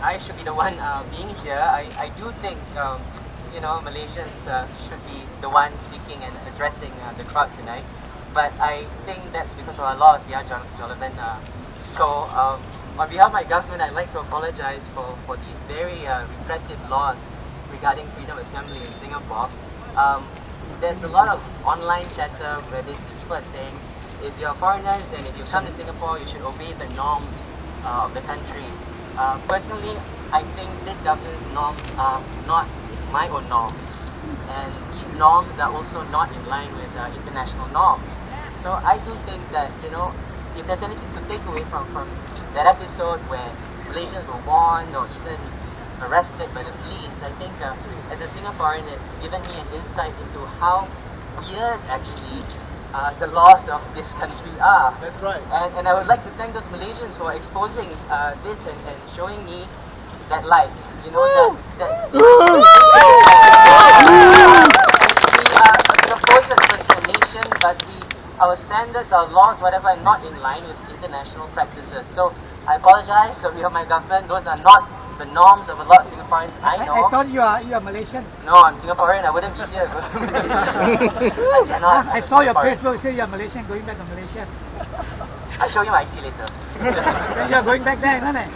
I should be the one being here. I do think Malaysians should be the ones speaking and addressing the crowd tonight. But I think that's because of our laws, yeah, Jonathan. So on behalf of my government, I'd like to apologize for these very repressive laws regarding freedom of assembly in Singapore. There's a lot of online chatter where basically people are saying, if you're foreigners and if you come to Singapore, you should obey the norms of the country. Personally, I think this government's norms are not my own norms, and these norms are also not in line with international norms. So I do think that, if there's anything to take away from that episode where Malaysians were warned or even arrested by the police, I think as a Singaporean, it's given me an insight into how weird actually the laws of this country are. That's right. And I would like to thank those Malaysians for exposing this and showing me that light. We are supposed to be a nation, but our standards, our laws, whatever, are not in line with international practices. So I apologize on behalf of my government. Those are not the norms of a lot of Singaporeans I know. I thought you are Malaysian. No, I'm Singaporean. I wouldn't be here. I cannot. I saw your Facebook say you are Malaysian, going back to Malaysia. I'll show you my IC later. Then you are going back there, isn't it?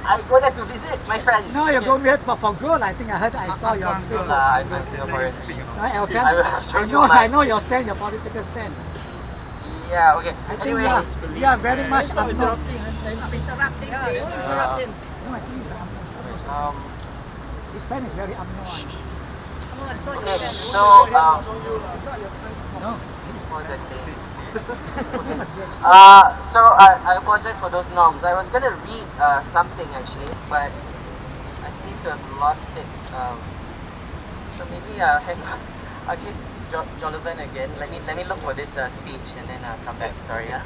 I go there to visit my friends. No, you're going there for good. I think I saw your Facebook. I'm Singaporean. I know your stand, your political stand. Yeah, okay. I think you are very much unknown. Interrupting. No, I think it's unknown. His stand is very unknown. Okay, so No, what was I saying? he must be explained. So I apologize for those norms. I was gonna read something actually, but I seem to have lost it. So maybe hang on. I'll give Jonathan again. Let me look for this speech and then I'll come back. Sorry, yeah.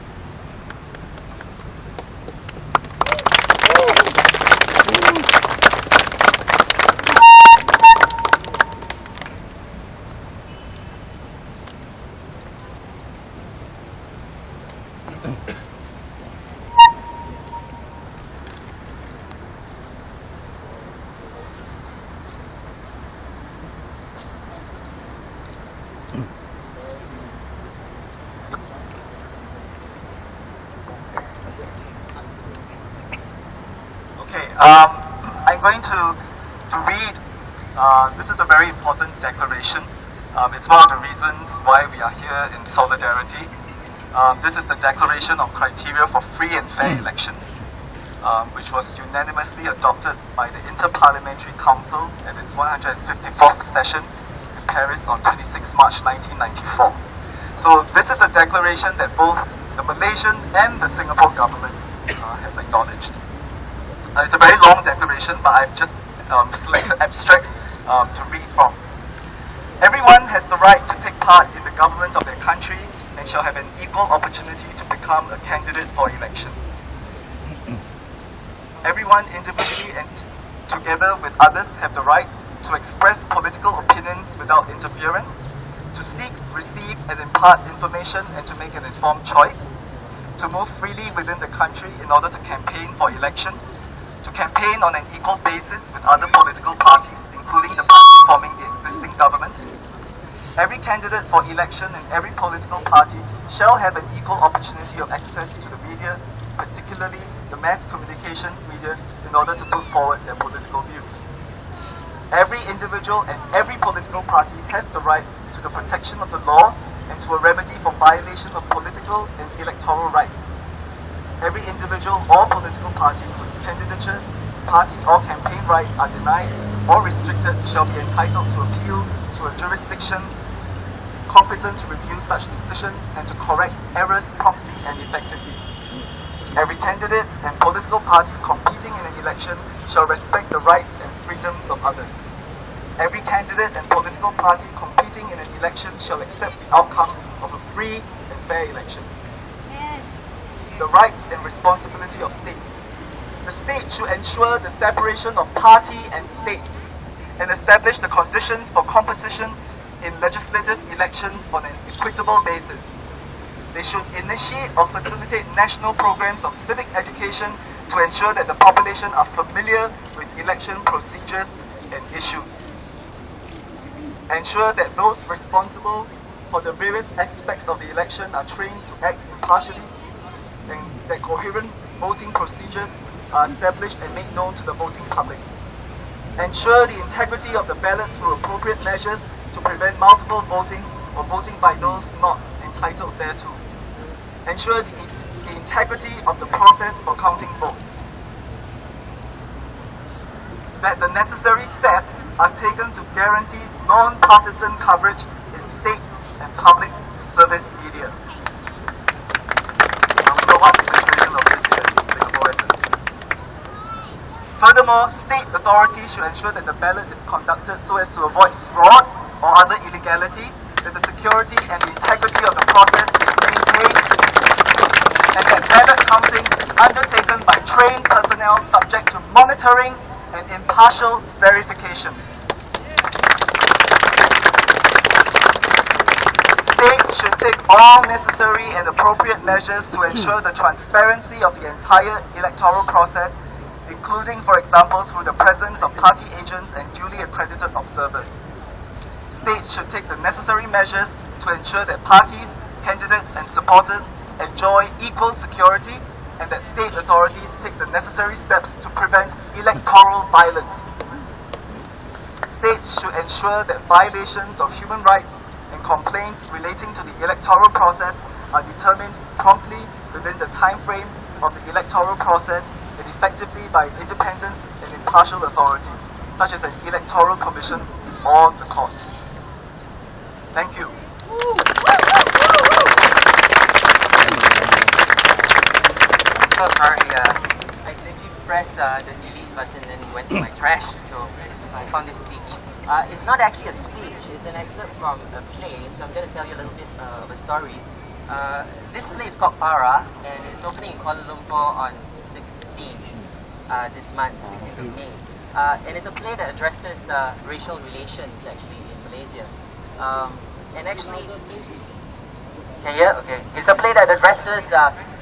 I'm going to read, this is a very important declaration. It's one of the reasons why we are here in Solidarity. This is the Declaration on Criteria for Free and Fair Elections, which was unanimously adopted by the Inter-Parliamentary Council at its 154th session in Paris on 26 March 1994. So this is a declaration that both the Malaysian and the Singapore government has acknowledged. It's a very long declaration, but I've just selected abstracts to read from. Everyone has the right to take part in the government of their country and shall have an equal opportunity to become a candidate for election. Everyone individually and together with others have the right to express political opinions without interference, to seek, receive and impart information and to make an informed choice, to move freely within the country in order to campaign for election, to campaign on an equal basis with other political parties, including the party forming the existing government. Every candidate for election and every political party shall have an equal opportunity of access to the media, particularly the mass communications media, in order to put forward their political views. Every individual and every political party has the right to the protection of the law and to a remedy for violation of political and electoral rights. Every individual or political party whose candidature, party or campaign rights are denied or restricted shall be entitled to appeal to a jurisdiction competent to review such decisions and to correct errors promptly and effectively. Every candidate and political party competing in an election shall respect the rights and freedoms of others. Every candidate and political party competing in an election shall accept the outcome of a free and fair election. The rights and responsibility of states. The state should ensure the separation of party and state and establish the conditions for competition in legislative elections on an equitable basis. They should initiate or facilitate national programs of civic education to ensure that the population are familiar with election procedures and issues. Ensure that those responsible for the various aspects of the election are trained to act impartially, and that coherent voting procedures are established and made known to the voting public. Ensure the integrity of the ballot through appropriate measures to prevent multiple voting or voting by those not entitled thereto. Ensure the integrity of the process for counting votes. That the necessary steps are taken to guarantee non-partisan coverage in state and public service media. Furthermore, state authorities should ensure that the ballot is conducted so as to avoid fraud or other illegality, that the security and the integrity of the process is maintained, and that ballot counting is undertaken by trained personnel subject to monitoring and impartial verification. States should take all necessary and appropriate measures to ensure the transparency of the entire electoral process, including, for example, through the presence of party agents and duly accredited observers. States should take the necessary measures to ensure that parties, candidates and supporters enjoy equal security, and that state authorities take the necessary steps to prevent electoral violence. States should ensure that violations of human rights and complaints relating to the electoral process are determined promptly within the time frame of the electoral process and effectively by an independent and impartial authority, such as an electoral commission or the courts. Thank you. Oh, sorry, I actually pressed the delete button and it went to my trash, so I found this speech. It's not actually a speech, it's an excerpt from a play, so I'm going to tell you a little bit of a story. This play is called Para, and it's opening in Kuala Lumpur on 16th this month, 16th of May. And it's a play that addresses racial relations actually in Malaysia. And actually, okay. It's a play that addresses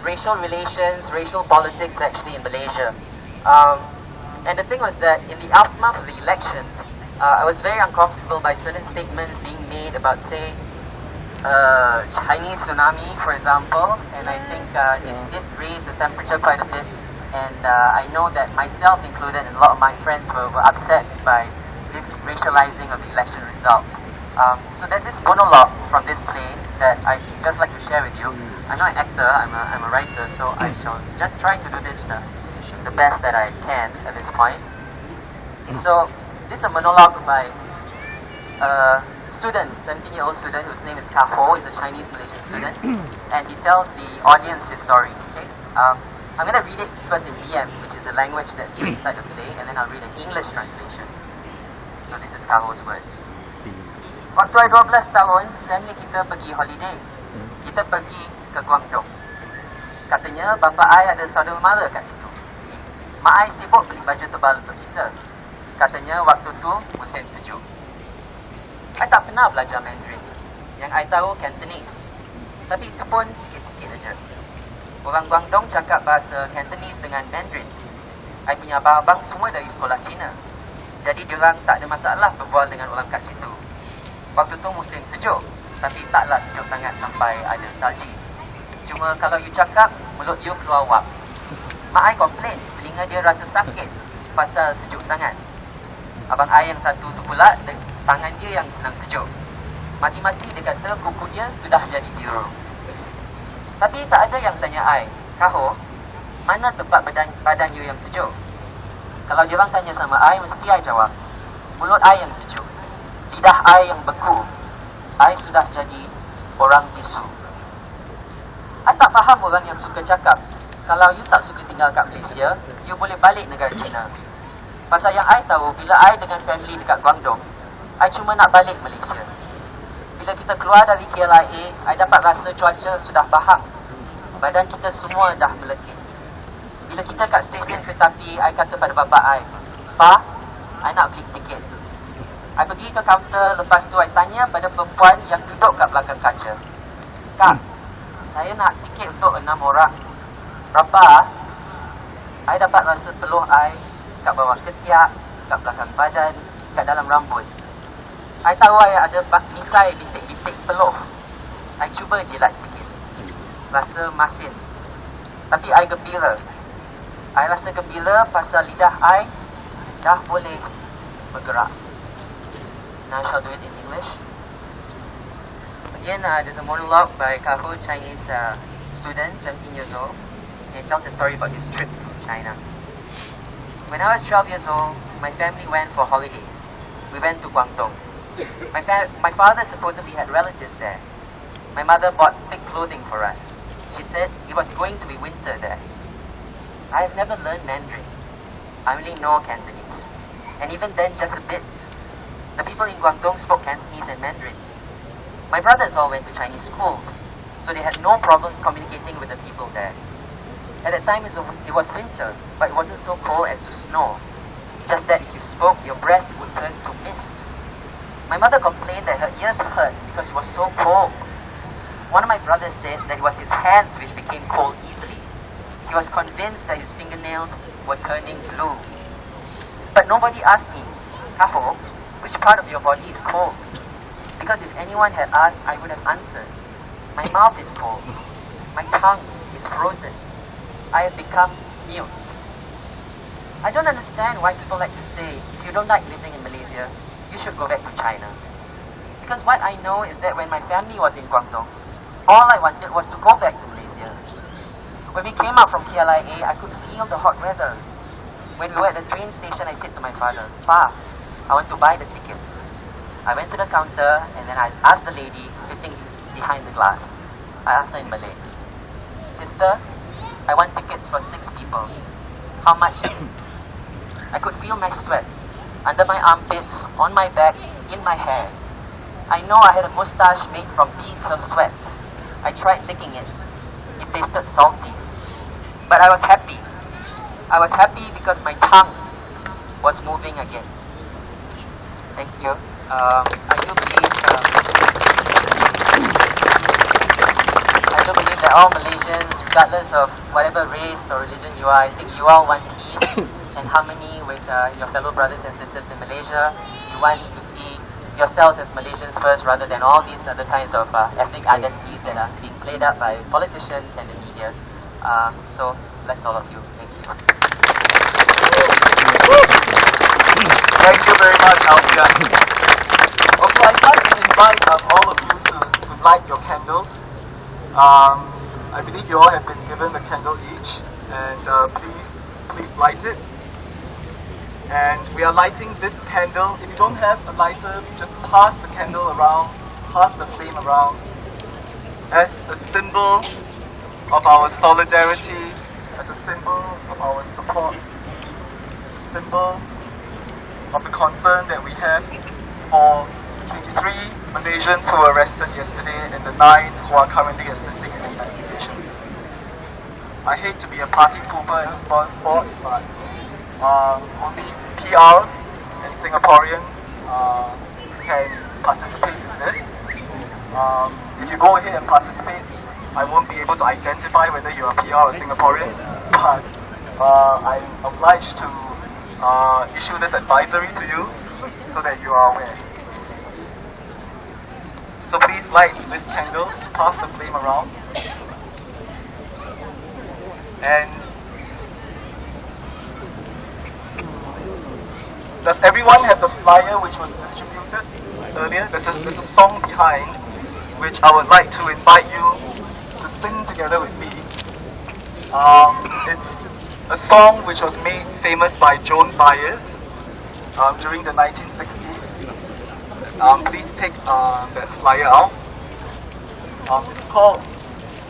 racial relations, racial politics actually in Malaysia. And the thing was that in the aftermath of the elections, I was very uncomfortable by certain statements being made about, say, Chinese tsunami, for example, and I think it did raise the temperature quite a bit. And I know that myself included and a lot of my friends were upset by this racializing of the election results. So there's this monologue from this play that I'd just like to share with you. I'm not an actor, I'm a writer, so I shall just try to do this the best that I can at this point. So this is a monologue by a student, 17-year-old student whose name is Kaho. He's a Chinese Malaysian student, and he tells the audience his story. Okay? I'm going to read it first in BM, which is the language that's used inside the play, and then I'll read an English translation. So this is Kaho's words. Waktu I 12 tahun, family kita pergi holiday. Kita pergi ke Guangdong. Katanya bapa I ada saudara mara kat situ. Mak I sibuk beli baju tebal untuk kita. Katanya waktu tu musim sejuk. I tak pernah belajar Mandarin. Yang I tahu Cantonese. Tapi itu pun sikit-sikit aja. Orang Guangdong cakap bahasa Cantonese dengan Mandarin. I punya abang-abang semua dari sekolah Cina. Jadi diorang tak ada masalah berbual dengan orang kat situ. Waktu tu musim sejuk, tapi taklah sejuk sangat sampai ada salji. Cuma kalau you cakap, mulut you keluar wap. Mak I komplain, telinga dia rasa sakit pasal sejuk sangat. Abang I yang satu tu pula, tangan dia yang senang sejuk. Mati-mati dia kata kuku dia sudah jadi biru. Tapi tak ada yang tanya I, Kaho, mana tempat badan you yang sejuk? Kalau diorang tanya sama I, mesti I jawab, mulut I yang sejuk. Lidah I yang beku. I sudah jadi orang bisu. I tak faham orang yang suka cakap, kalau you tak suka tinggal kat Malaysia, you boleh balik negara China. Pasal yang I tahu, bila I dengan family dekat Guangdong, I cuma nak balik Malaysia. Bila kita keluar dari KLIA, I dapat rasa cuaca sudah faham. Badan kita semua dah melekit. Bila kita kat stesen kereta api, I kata pada bapa I, Pa, I nak beli tiket. I pergi ke kaunter, lepas tu I tanya pada perempuan yang duduk kat belakang kaca. Kak, saya nak tiket untuk 6 orang. Berapa? I dapat rasa peluh I kat bawah ketiak, kat belakang badan, kat dalam rambut. I tahu I ada misai bintik-bintik peluh. I cuba jilat sikit. Rasa masin. Tapi I gembira. I rasa gembira pasal lidah I dah boleh bergerak. Now I shall do it in English. Again, there's a monologue by Kaho, Chinese student, 17 years old. He tells a story about his trip to China. When I was 12 years old, my family went for holiday. We went to Guangdong. My father supposedly had relatives there. My mother bought thick clothing for us. She said it was going to be winter there. I have never learned Mandarin. I only know Cantonese. And even then, just a bit. The people in Guangdong spoke Cantonese and Mandarin. My brothers all went to Chinese schools, so they had no problems communicating with the people there. At that time, it was winter, but it wasn't so cold as to snow. Just that if you spoke, your breath would turn to mist. My mother complained that her ears hurt because it was so cold. One of my brothers said that it was his hands which became cold easily. He was convinced that his fingernails were turning blue. But nobody asked me, Kaho, which part of your body is cold? Because if anyone had asked, I would have answered. My mouth is cold. My tongue is frozen. I have become mute. I don't understand why people like to say, if you don't like living in Malaysia, you should go back to China. Because what I know is that when my family was in Guangdong, all I wanted was to go back to Malaysia. When we came out from KLIA, I could feel the hot weather. When we were at the train station, I said to my father, Pa, I want to buy the tickets. I went to the counter and then I asked the lady sitting behind the glass. I asked her in Malay, Sister, I want tickets for 6 people. How much? I could feel my sweat under my armpits, on my back, in my hair. I know I had a moustache made from beads of sweat. I tried licking it. It tasted salty. But I was happy. I was happy because my tongue was moving again. Thank you. I do believe that all Malaysians, regardless of whatever race or religion you are, I think you all want peace and harmony with your fellow brothers and sisters in Malaysia. You want to see yourselves as Malaysians first rather than all these other kinds of ethnic identities that are being played up by politicians and the media. So, bless all of you. Thank you. Thank you very much, Alfia. Okay, I'd like to invite all of you to light your candles. I believe you all have been given a candle each, and please light it. And we are lighting this candle. If you don't have a lighter, just pass the candle around, pass the flame around, as a symbol of our solidarity, as a symbol of our support, as a symbol of the concern that we have for 23 Malaysians who were arrested yesterday and the 9 who are currently assisting in investigations. I hate to be a party pooper in a sport, but only PRs and Singaporeans can participate in this. If you go ahead and participate, I won't be able to identify whether you're a PR or Singaporean, but I'm obliged to issue this advisory to you so that you are aware. So please light this candle, pass the flame around. And does everyone have the flyer which was distributed earlier? There's a song behind which I would like to invite you to sing together with me. It's a song which was made famous by Joan Baez during the 1960s. Please take that flyer out. It's called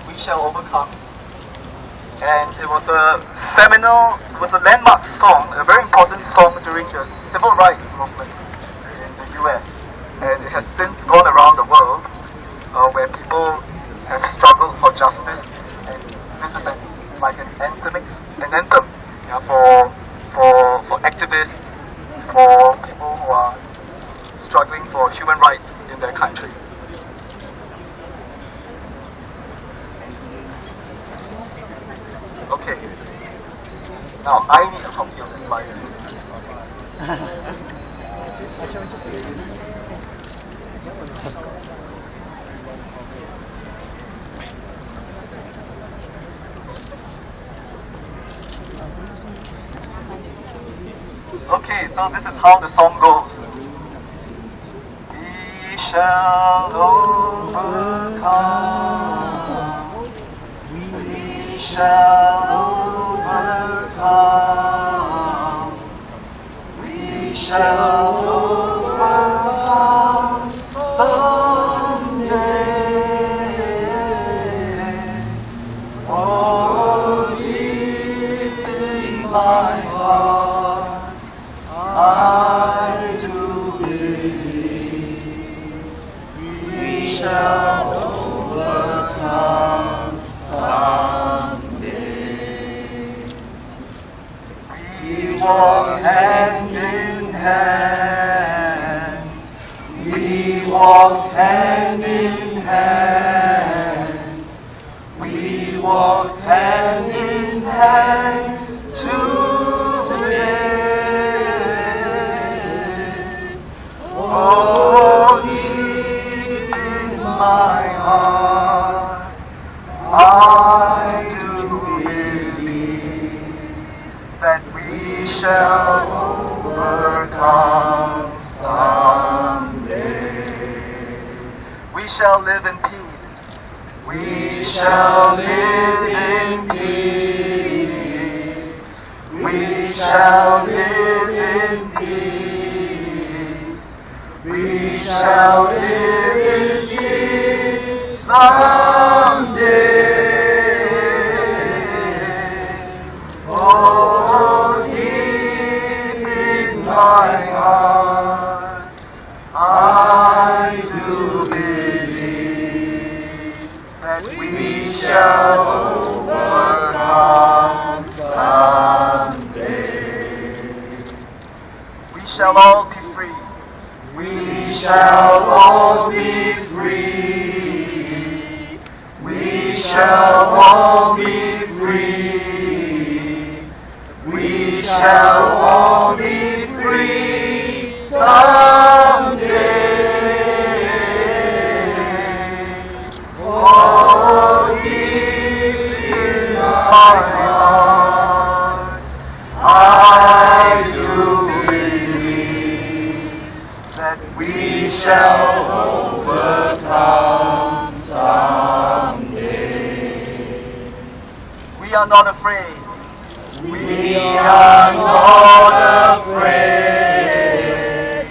We Shall Overcome. And it was a seminal, it was a landmark song, a very important song during the civil rights movement in the US. And it has since gone around the world where people have struggled for justice. And this is like an anthem for activists, for people who are struggling for human rights in their country. Okay. Now, I need a copy of the flyer. Okay, so this is how the song goes. We shall overcome. We shall overcome. We shall overcome someday. Oh, deep in my heart, I do believe we shall overcome someday. We walk hand in hand. We walk hand in hand. We walk hand in hand today. Oh, deep in my heart, I do believe that we shall overcome someday. We shall live in peace. We shall live in peace. We shall live in peace. We shall live in peace someday. Oh, deep in my heart, I do believe that we shall overcome someday. We shall all be free. We shall all be free. We shall all be free. We shall all be free someday. Oh, deep in my heart, I do believe that we shall overcome someday. We are not afraid. We are not afraid.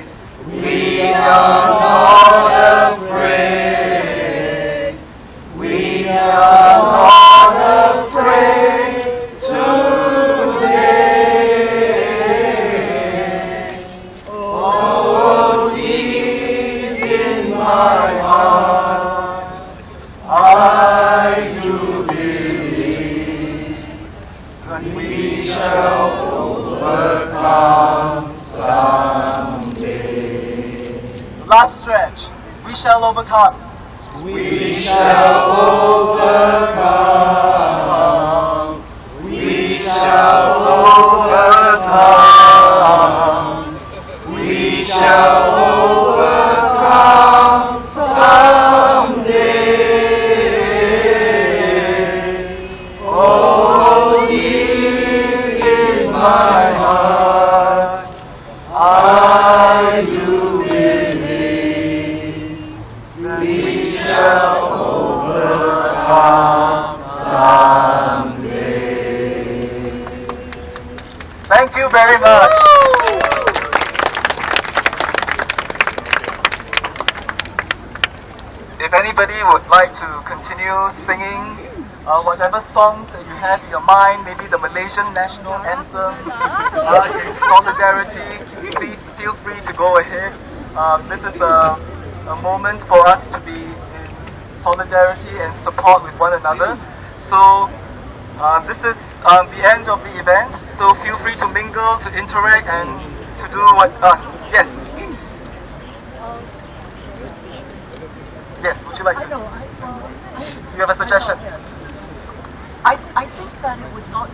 We are not afraid. We are not afraid today. Oh, deep in my heart, I do believe that we shall overcome someday. Last stretch. We shall overcome. We shall overcome. We shall overcome. We shall overcome someday. Oh, deep in my heart, I do believe that we shall overcome someday. Thank you very much. If anybody would like to continue singing whatever songs that you have in your mind, maybe the Malaysian National Anthem, in Solidarity, please feel free to go ahead. This is a moment for us to be in solidarity and support with one another. So this is the end of the event, so feel free to mingle, to interact, and to do what... yes. Yes, would you like to? You have a suggestion? I think that it would not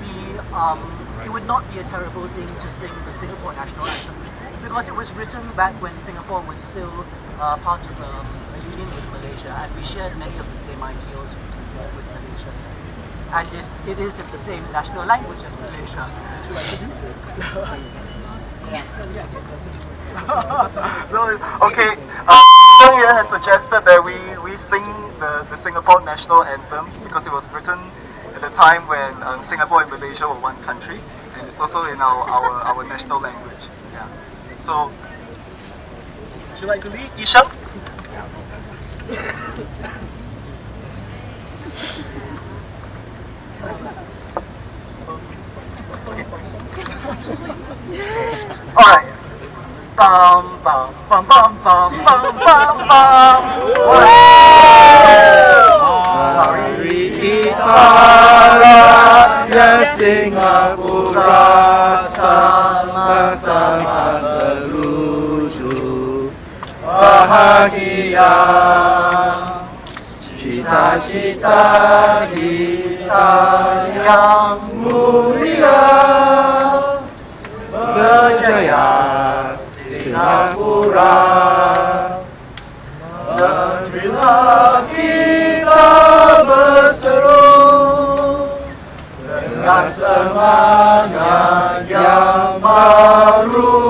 be a terrible thing to sing the Singapore national anthem because it was written back when Singapore was still part of a union with Malaysia, and we shared many of the same ideals with Malaysia. And it is in the same national language as Malaysia. Would you like to do it? Okay, here has suggested that we sing the Singapore national anthem because it was written at the time when Singapore and Malaysia were one country, and it's also in our national language. Yeah. So, would you like to lead, Isham? All right. Bum bum bum bum bum bum bum bum. Mari kita rakyat Singapura sama-sama terwujud bahagia. Cita-cita kita yang mulia berjaya Singapura. Marilah kita berseru dengan semangat yang baru.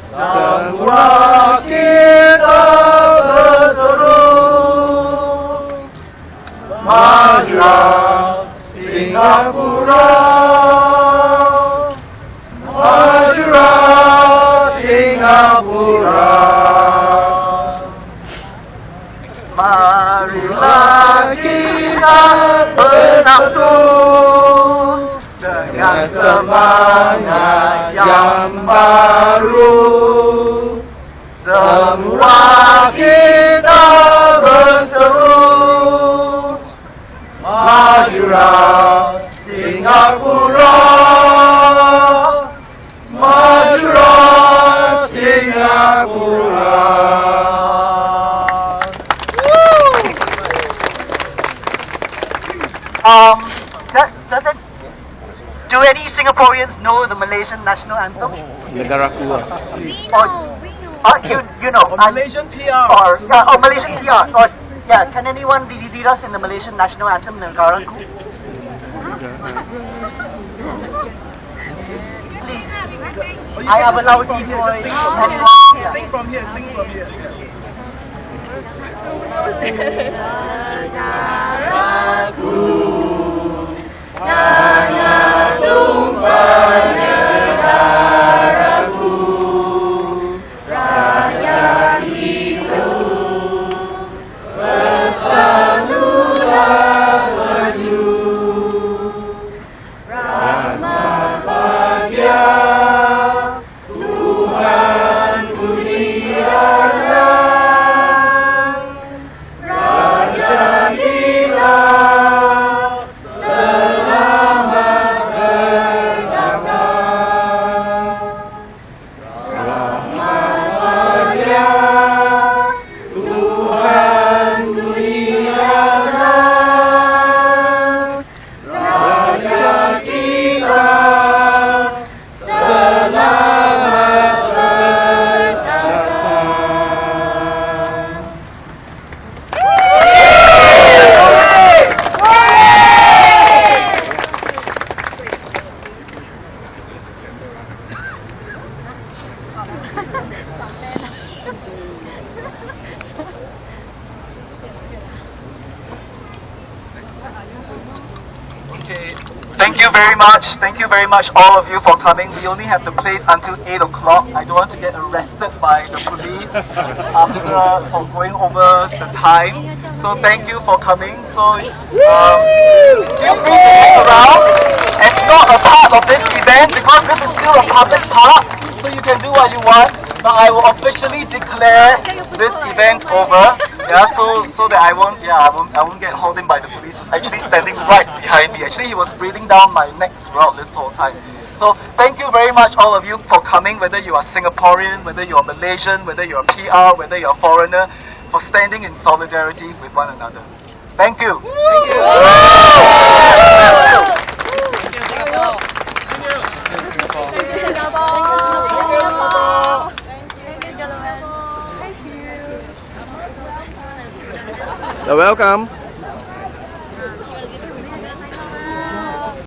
Semua kita berseru, majulah Singapura. Majulah Singapura. Marilah kita bersatu dengan semangat yang baru. Semua kita berseru, majulah Singapura. Majulah Singapura. Do any Singaporeans know the Malaysian national anthem? Negaraku. We know. You know. Malaysian PR. Malaysian PR. Can anyone lead us in the Malaysian national anthem, Negaraku? I have a lousy voice. Sing from here. Sing from here. Okay, thank you very much. Thank you very much, all of you, for coming. We only have the place until 8 o'clock. I don't want to get arrested by the police after for going over the time. So thank you for coming. So feel free to stick around. It's not a part of this event because this is still a public park. So you can do what you want. But I will officially declare this event over. Yeah, so that I won't get hauled in by the police. Who's actually standing right behind me. Actually, he was breathing down my neck throughout this whole time. So thank you very much, all of you, for coming. Whether you are Singaporean, whether you are Malaysian, whether you are PR, whether you are foreigner, for standing in solidarity with one another. Thank you. You're welcome.